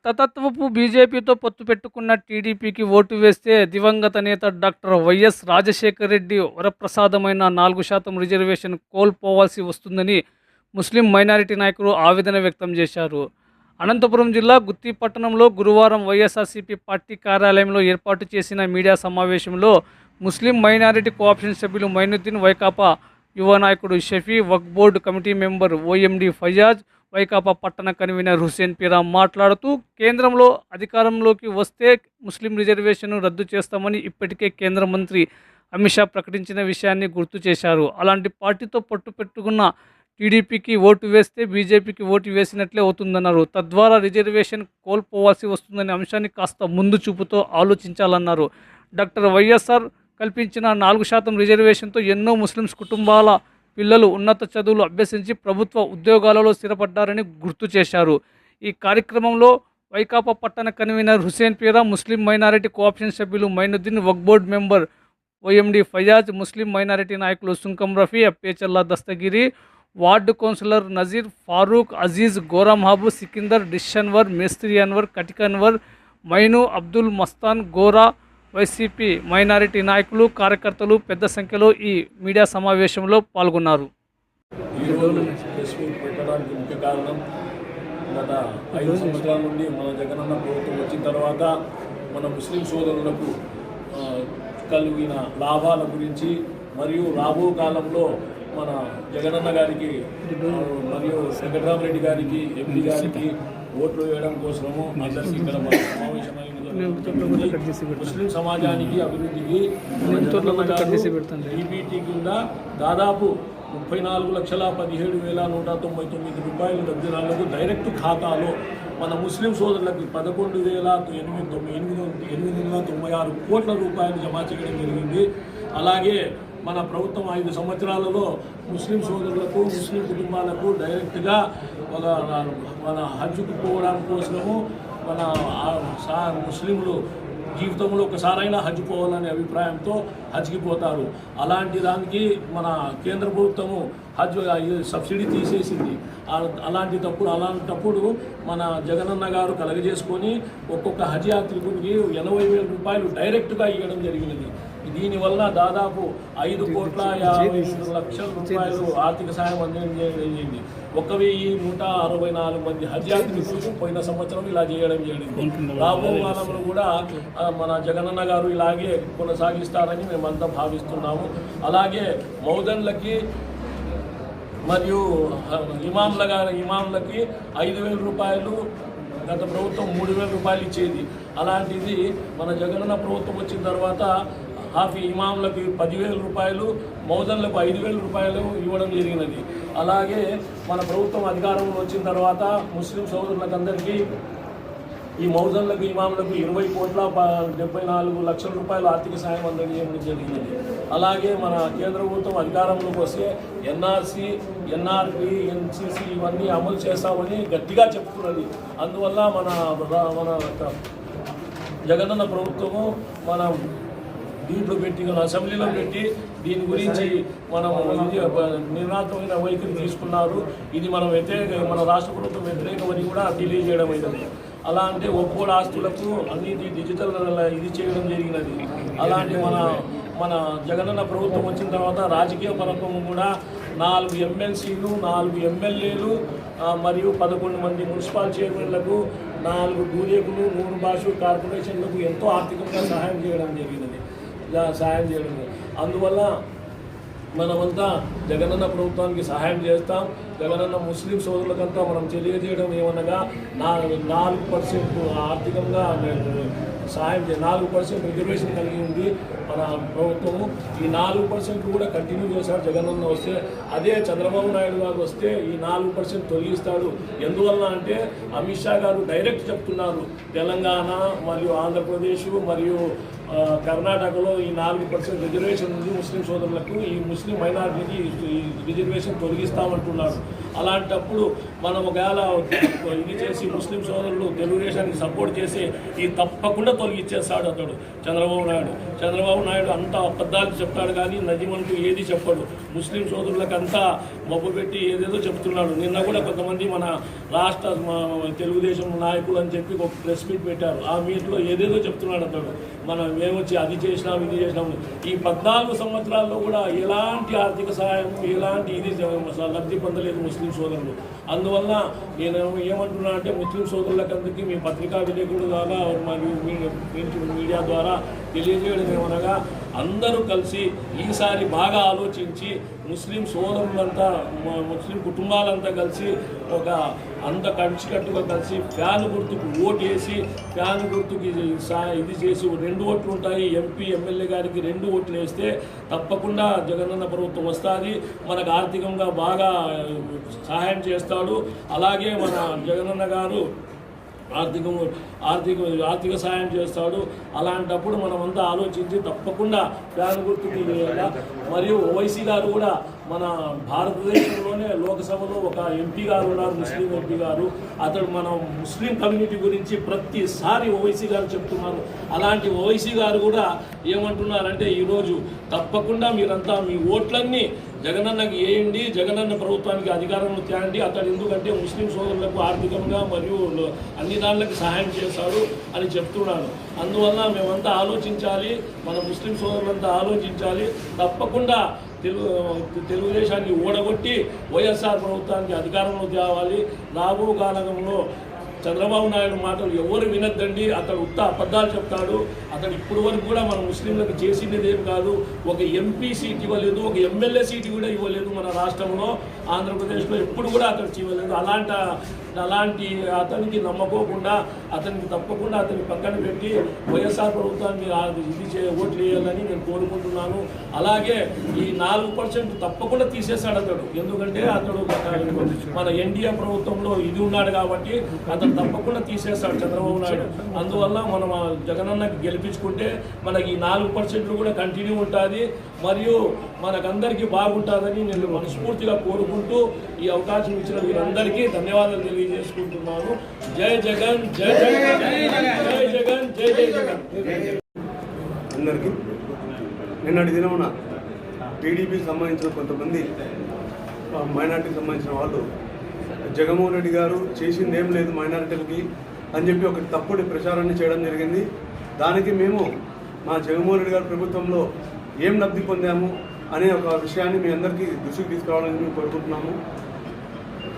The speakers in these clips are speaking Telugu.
మతతత్వపు బీజేపీతో పొత్తు పెట్టుకున్న టీడీపీకి ఓటు వేస్తే దివంగత నేత డాక్టర్ వైఎస్ రాజశేఖర రెడ్డి వరప్రసాదమైన 4% రిజర్వేషన్ కోల్పోవాల్సి వస్తుందని ముస్లిం మైనారిటీ నాయకులు ఆవేదన వ్యక్తం చేశారు. అనంతపురం జిల్లా గుత్తి పట్టణంలో గురువారం వైఎస్ఆర్సీపీ పార్టీ కార్యాలయంలో ఏర్పాటు చేసిన మీడియా సమావేశంలో ముస్లిం మైనారిటీ కోఆప్షన్ సభ్యులు మైనుద్దీన్, వైకాపా యువ నాయకుడు Shafi, Waqf board committee member OMD Fayaz, Vaikapa పట్టణ కన్వీనర్ హుస్సేన్ పీరా మాట్లాడుతూ కేంద్రంలో అధికారంలోకి వస్తే ముస్లిం రిజర్వేషన్ను రద్దు చేస్తామని ఇప్పటికే కేంద్ర మంత్రి అమిత్ షా ప్రకటించిన విషయాన్ని గుర్తు చేశారు. అలాంటి పార్టీతో పట్టు పెట్టుకున్న టీడీపీకి ఓటు వేస్తే బీజేపీకి ఓటు వేసినట్లే అవుతుందన్నారు. తద్వారా రిజర్వేషన్ కోల్పోవాల్సి వస్తుందనే అంశాన్ని కాస్త ముందు చూపుతో ఆలోచించాలన్నారు. డాక్టర్ వైఎస్ఆర్ కల్పించిన 4% రిజర్వేషన్తో ఎన్నో ముస్లిమ్స్ కుటుంబాల పిల్లలు ఉన్నత చదువులు అభ్యసించి ప్రభుత్వ ఉద్యోగాలలో స్థిరపడ్డారని గుర్తు చేశారు. ఈ కార్యక్రమంలో వైకాపా పట్టణ convener Hussain Peera, Muslim minority cooption సభ్యులు Moinuddin, Waqf board member OMD Fayaz, Muslim minority నాయకులు సుంకం రఫీ, పేచల్లా దస్తగిరి, వార్డు కౌన్సిలర్ నజీర్, ఫారూక్, అజీజ్, గోరా మహబూబ్, సికిందర్, డిషన్వర్, మేస్త్రి అన్వర్, కటికన్వర్, మైను, అబ్దుల్ మస్తాన్, గోరా, వైసీపీ మైనారిటీ నాయకులు, కార్యకర్తలు పెద్ద సంఖ్యలో ఈ మీడియా సమావేశంలో పాల్గొన్నారు. పెట్టడానికి ముఖ్య కారణం గత 5 సంవత్సరాల నుండి మన జగనన్న ప్రభుత్వం వచ్చిన తర్వాత మన ముస్లిం సోదరులకు కలిగిన లాభాల గురించి మరియు రాబో కాలంలో మన జగనన్న గారికి మరియు వెంకటరామరెడ్డి గారికి, ఎంపీ గారికి ఓట్లు వేయడం కోసము అందరికీ ఇక్కడ సమావేశమైన ముస్లిం సమాజానికి అభివృద్ధికి ఈబీటీ కింద దాదాపు 34,17,199 రూపాయలు లబ్ధిదారులకు డైరెక్ట్ ఖాతాలో మన ముస్లిం సోదరులకు 11,896 కోట్ల రూపాయలు జమ చేయడం జరిగింది. అలాగే మన ప్రభుత్వం 5 సంవత్సరాలలో ముస్లిం సోదరులకు, ముస్లిం కుటుంబాలకు డైరెక్ట్గా మన హజ్జుకు పోవడానికి కోసము మన ముస్లింలు జీవితంలో ఒకసారైనా హజ్ పోవాలనే అభిప్రాయంతో హజ్కి పోతారు. అలాంటి దానికి మన కేంద్ర ప్రభుత్వము హజ్ సబ్సిడీ తీసేసింది. అలాంటప్పుడు మన జగనన్న గారు కలగజేసుకొని ఒక్కొక్క హజ్ యాత్రికునికి 80,000 రూపాయలు డైరెక్ట్గా ఇవ్వడం జరిగినది. దీనివల్ల దాదాపు 5,53,00,000 రూపాయలు ఆర్థిక సాయం అందించింది. 1,164 మంది హజ్ యాత్రికులకు పోయిన సంవత్సరం ఇలా చేయడం జరిగింది. రాబో కాలంలో కూడా మన జగనన్న గారు ఇలాగే కొనసాగిస్తారని మేమంతా భావిస్తున్నాము. అలాగే మౌదన్లకి మరియు ఇమాంలకి 5,000 రూపాయలు గత ప్రభుత్వం 3,000 రూపాయలు ఇచ్చేది. అలాంటిది మన జగనన్న ప్రభుత్వం వచ్చిన తర్వాత హాఫీ ఇమాంలకు 10,000 రూపాయలు, మౌదన్లకు 5,000 రూపాయలు ఇవ్వడం జరిగినది. అలాగే మన ప్రభుత్వం అధికారంలో వచ్చిన తర్వాత ముస్లిం సోదరులకు అందరికీ ఈ మౌజన్లకు, ఇమాంలకు 20,74,00,000 రూపాయలు ఆర్థిక సాయం అందజేయడం జరిగినది. అలాగే మన కేంద్ర ప్రభుత్వం అధికారంలోకి వస్తే ఎన్ఆర్సీ, ఎన్ఆర్పి, ఎన్సిసి ఇవన్నీ అమలు చేస్తామని గట్టిగా చెప్తున్నది. అందువల్ల మన జగనన్న ప్రభుత్వము మన దీంట్లో పెట్టి అసెంబ్లీలో పెట్టి దీని గురించి మనం నిర్ణాత్మకమైన వైఖరి తీసుకున్నారు. ఇది మన రాష్ట్ర ప్రభుత్వం వ్యతిరేకమని కూడా తెలియజేయడం అయినది. అలా అంటే ఒక్కోడు ఆస్తులకు అన్నిటి డిజిటల్ ఇది చేయడం జరిగినది. అలాంటి మన జగనన్న ప్రభుత్వం వచ్చిన తర్వాత రాజకీయ పరంగా కూడా 4 ఎమ్మెల్సీలు, 4 ఎమ్మెల్యేలు మరియు 11 మంది మున్సిపల్ చైర్మన్లకు, 4 డూరేకులు, 3 భాషలు కార్పొరేషన్లకు ఎంతో ఆర్థికంగా సహాయం చేయడం జరిగినది. అందువల్ల మనమంతా జగనన్న ప్రభుత్వానికి సహాయం చేస్తాం. జగనన్న ముస్లిం సోదరులకంతా మనం తెలియజేయడం ఏమనగా 4% ఆర్థికంగా సహాయం 4% రిజర్వేషన్ కలిగి ఉంది మన ప్రభుత్వము. ఈ 4% కూడా కంటిన్యూ చేశారు జగనన్న వస్తే. అదే చంద్రబాబు నాయుడు గారు వస్తే ఈ 4% తొలగిస్తాడు. ఎందువల్ల అంటే అమిత్ షా గారు డైరెక్ట్ చెప్తున్నారు, తెలంగాణ మరియు ఆంధ్రప్రదేశ్ మరియు కర్ణాటకలో ఈ 4% రిజర్వేషన్ ఉంది ముస్లిం సోదరులకు, ఈ ముస్లిం మైనారిటీకి ఈ రిజర్వేషన్ తొలగిస్తామంటున్నారు. అలాంటప్పుడు మనం ఒకవేళ ఇది చేసి ముస్లిం సోదరులు తెలుగుదేశానికి సపోర్ట్ చేసి ఈ తప్పకుండా తొలగిచ్చేస్తాడు అతడు చంద్రబాబు నాయుడు అంతా అబద్ధాలు చెప్తాడు కానీ నజిమంటూ ఏది చెప్పడు. ముస్లిం సోదరులకు అంతా మబ్బు పెట్టి ఏదేదో చెప్తున్నాడు. నిన్న కూడా కొంతమంది మన రాష్ట్ర తెలుగుదేశం నాయకులు అని చెప్పి ఒక ప్రెస్ మీట్ పెట్టారు. ఆ మీట్లో ఏదేదో చెప్తున్నాడు అతడు. మనం ఏమొచ్చి అది చేసినాం ఇది చేసినాము. ఈ 14 సంవత్సరాల్లో కూడా ఎలాంటి ఆర్థిక సహాయం ఎలాంటి ఇది లబ్ధి పొందలేదు ముస్లిం సోదరులు. అందువల్ల నేను ఏమంటున్నా అంటే ముస్లిం సోదరులకందరికీ మీ పత్రికా విలేకరుల ద్వారా మరియు మీడియా ద్వారా తెలియజేయడం ఏమనగా అందరూ కలిసి ఈసారి బాగా ఆలోచించి ముస్లిం సోదరులంతా ముస్లిం కుటుంబాలంతా కలిసి ఒక అంత కలిసికట్టుగా కలిసి ఫ్యాన్ గుర్తుకు ఓటు వేసి ఫ్యాన్ గుర్తుకి ఇది చేసి 2 ఓట్లు ఉంటాయి. ఎంపీ ఎమ్మెల్యే గారికి 2 ఓట్లు వేస్తే తప్పకుండా జగనన్న ప్రభుత్వం వస్తుంది. మనకు ఆర్థికంగా బాగా సహాయం చేస్తాడు. అలాగే మన జగనన్న గారు ఆర్థిక సహాయం చేస్తాడు. అలాంటప్పుడు మనమంతా ఆలోచించి తప్పకుండా ఫ్యాన్ గుర్తుకి వేయాలి. మరియు ఓవైసీ గారు కూడా మన భారతదేశంలోనే లోక్సభలో ఒక ఎంపీ గారు ఉన్నారు, ముస్లిం ఎంపీ గారు. అతడు మన ముస్లిం కమ్యూనిటీ గురించి ప్రతిసారి ఓవైసీ గారు చెప్తున్నారు. అలాంటి ఓవైసీ గారు కూడా ఏమంటున్నారంటే ఈరోజు తప్పకుండా మీరంతా మీ ఓట్లన్నీ జగనన్నకి వేయండి, జగనన్న ప్రభుత్వానికి అధికారంలో తేండి. అతడు ఎందుకంటే ముస్లిం సోదరులకు ఆర్థికంగా మరియు అన్ని దానిలకు సహాయం చేశాడు అని చెప్తున్నాను. అందువల్ల మేమంతా ఆలోచించాలి, మన ముస్లిం సోదరులంతా ఆలోచించాలి. తప్పకుండా తెలుగుదేశాన్ని ఓడగొట్టి వైఎస్ఆర్ ప్రభుత్వానికి అధికారంలో తేవాలి. రాబో కాలంలో చంద్రబాబు నాయుడు మాటలు ఎవరు వినద్దండి. అతడు ఉత్త అబద్ధాలు చెప్తాడు. అతడు ఇప్పుడు వరకు కూడా మన ముస్లింలకు చేసింది ఏం కాదు. ఒక ఎంపీ సీట్ ఇవ్వలేదు, ఒక ఎమ్మెల్యే సీట్ కూడా ఇవ్వలేదు. మన రాష్ట్రంలో ఆంధ్రప్రదేశ్లో ఎప్పుడు కూడా అతడు ఇవ్వలేదు. అలాంటి అతనికి నమ్మకోకుండా అతనికి తప్పకుండా అతని పక్కన పెట్టి వైఎస్ఆర్ ప్రభుత్వాన్ని ఓట్లు వేయాలని నేను కోరుకుంటున్నాను. అలాగే ఈ 4% తప్పకుండా తీసేశాడు అతడు. ఎందుకంటే అతడు మన ఎన్డీఏ ప్రభుత్వంలో ఇది ఉన్నాడు కాబట్టి అతను తప్పకుండా తీసేస్తాడు చంద్రబాబు నాయుడు. అందువల్ల మనం జగనన్నకి గెలిపించుకుంటే మనకి ఈ 4% కూడా కంటిన్యూ ఉంటుంది. మరియు మనకందరికీ బాగుంటుందని నేను మనస్ఫూర్తిగా కోరుకుంటూ ఈ అవకాశం ఇచ్చిన వీరందరికీ ధన్యవాదాలు తెలియజేసుకుంటున్నాను. జై జగన్, జై జగన్, జై జగన్, జై జై జగన్. అందరికీ నిన్నటి దినమున టీడీపీకి సంబంధించిన కొంతమంది మైనార్టీకి సంబంధించిన వాళ్ళు జగన్మోహన్ రెడ్డి గారు చేసింది ఏం లేదు మైనారిటీలకి అని చెప్పి ఒక తప్పుడు ప్రచారాన్ని చేయడం జరిగింది. దానికి మేము మా జగన్మోహన్ రెడ్డి గారి ప్రభుత్వంలో ఏం లబ్ధి పొందాము అనే ఒక విషయాన్ని మీ అందరికీ దృష్టికి తీసుకురావాలని మేము కోరుకుంటున్నాము.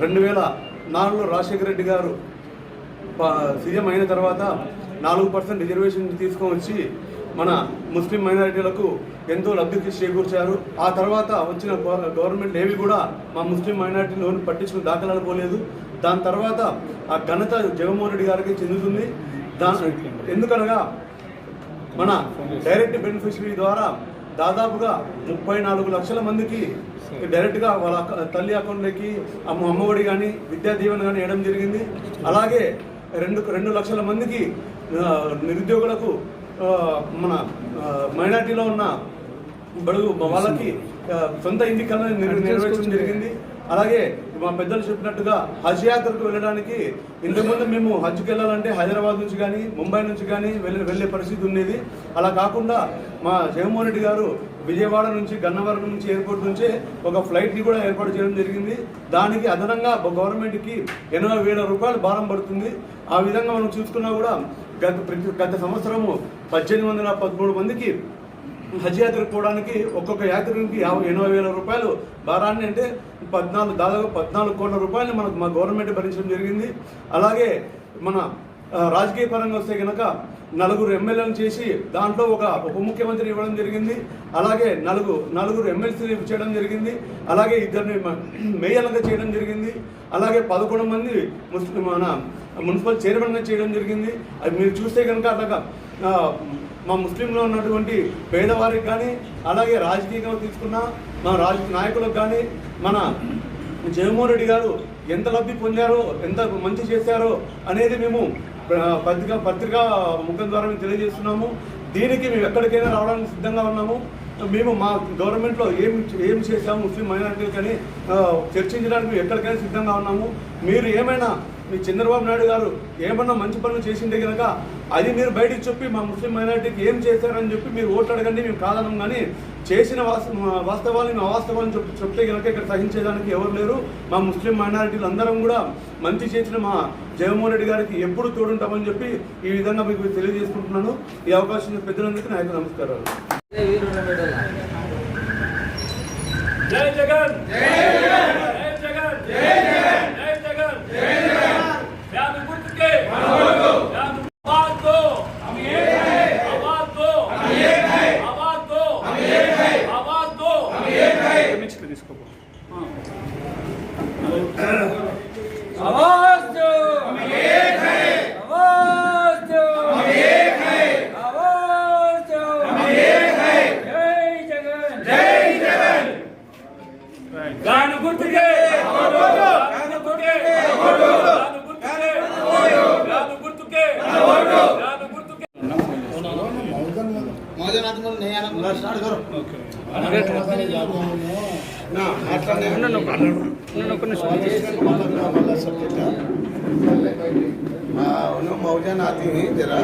2004లో రాజశేఖర రెడ్డి గారు సీఎం అయిన తర్వాత 4% రిజర్వేషన్ తీసుకొని వచ్చి మన ముస్లిం మైనారిటీలకు ఎంతో లబ్ధి చేకూర్చారు. ఆ తర్వాత వచ్చిన గవర్నమెంట్ ఏవి కూడా మా ముస్లిం మైనారిటీలను పట్టించుకుని దాఖలాలు పోలేదు. దాని తర్వాత ఆ ఘనత జగన్మోహన్ రెడ్డి గారికి చెందుతుంది. ఎందుకనగా మన డైరెక్ట్ బెనిఫిషరీ ద్వారా దాదాపుగా 34 లక్షల మందికి డైరెక్ట్గా వాళ్ళ తల్లి అకౌంట్లోకి అమ్మఒడి కానీ విద్యా దీవెన కానీ వేయడం జరిగింది. అలాగే 2 లక్షల మందికి నిరుద్యోగులకు మన మైనార్టీలో ఉన్న బడుగు వాళ్ళకి సొంత ఇంటి కళ నెరవేర్చడం జరిగింది. అలాగే మా పెద్దలు చెప్పినట్టుగా హజ్ యాత్రకు వెళ్ళడానికి ఇంతకుముందు మేము హజ్కి వెళ్ళాలంటే హైదరాబాద్ నుంచి కానీ ముంబై నుంచి కానీ వెళ్ళే పరిస్థితి ఉండేది. అలా కాకుండా మా జగన్మోహన్ రెడ్డి గారు విజయవాడ నుంచి గన్నవరం నుంచి ఎయిర్పోర్ట్ నుంచే ఒక ఫ్లైట్ని కూడా ఏర్పాటు చేయడం జరిగింది. దానికి అదనంగా గవర్నమెంట్కి 80,000 రూపాయలు భారం పడుతుంది. ఆ విధంగా మనం చూసుకున్నా కూడా గత సంవత్సరము 1813 మందికి హజ్ యాత్రకు పోవడానికి ఒక్కొక్క యాత్రికునికి 80,000 రూపాయలు భారాన్ని అంటే దాదాపు 14 కోట్ల రూపాయలు మనకు మా గవర్నమెంట్ భరించడం జరిగింది. అలాగే మన రాజకీయ పరంగా వస్తే కనుక 4 ఎమ్మెల్యేలను చేసి దాంట్లో ఒక ఉప ముఖ్యమంత్రి ఇవ్వడం జరిగింది. అలాగే నలుగురు ఎమ్మెల్సీలు చేయడం జరిగింది. అలాగే 2 మేయర్లుగా చేయడం జరిగింది. అలాగే 11 మంది మన మున్సిపల్ చైర్మన్గా చేయడం జరిగింది. అది మీరు చూస్తే కనుక అట్లాగా మా ముస్లింలో ఉన్నటువంటి పేదవారికి కానీ అలాగే రాజకీయంగా తీసుకున్న మా నాయకులకు కానీ మన జగన్మోహన్ రెడ్డి గారు ఎంత లబ్ధి పొందారో ఎంత మంచి చేశారో అనేది మేము పత్రికా ముఖం ద్వారా మేము తెలియజేస్తున్నాము. దీనికి మేము ఎక్కడికైనా రావడానికి సిద్ధంగా ఉన్నాము. మేము మా గవర్నమెంట్లో ఏం చేసాము ముస్లిం మైనారిటీలకని చర్చించడానికి మేము ఎక్కడికైనా సిద్ధంగా ఉన్నాము. మీరు ఏమైనా మీ చంద్రబాబు నాయుడు గారు ఏమన్నా మంచి పనులు చేసిండే కనుక అది మీరు బయటికి చెప్పి మా ముస్లిం మైనారిటీకి ఏం చేశారని చెప్పి మీరు ఓట్లు అడగండి, మేము కాదనం. కానీ చేసిన వాస్తవాలను అవాస్తవాలను చెప్తే కనుక ఇక్కడ సహించేదానికి ఎవరు లేరు. మా ముస్లిం మైనారిటీలు అందరం కూడా మంచి చేసిన మా జగన్మోహన్ రెడ్డి గారికి ఎప్పుడు తోడుంటామని చెప్పి ఈ విధంగా మీకు తెలియజేసుకుంటున్నాను. ఈ అవకాశం పెద్దలందరికీ నా యొక్క నమస్కారాలు. జై జగన్, జై జగన్, జై జగన్, జై జగన్, జై జగన్, జై జగన్. వ్యాధి గుర్తుకే వ్యాధి आवाज दो, हम एक हैं, आवाज दो, हम एक हैं, आवाज दो, हम एक हैं, आवाज दो, हम एक हैं. आवाज दो, हम एक हैं, आवाज दो, हम एक हैं, आवाज दो, हम एक हैं. जय जगन, जय जगन. गान गुर्तुके, गान गुर्तुके, गान गुर्तुके, गान गुर्तुके, गान गुर्तुके. मौजन आती हुई जरा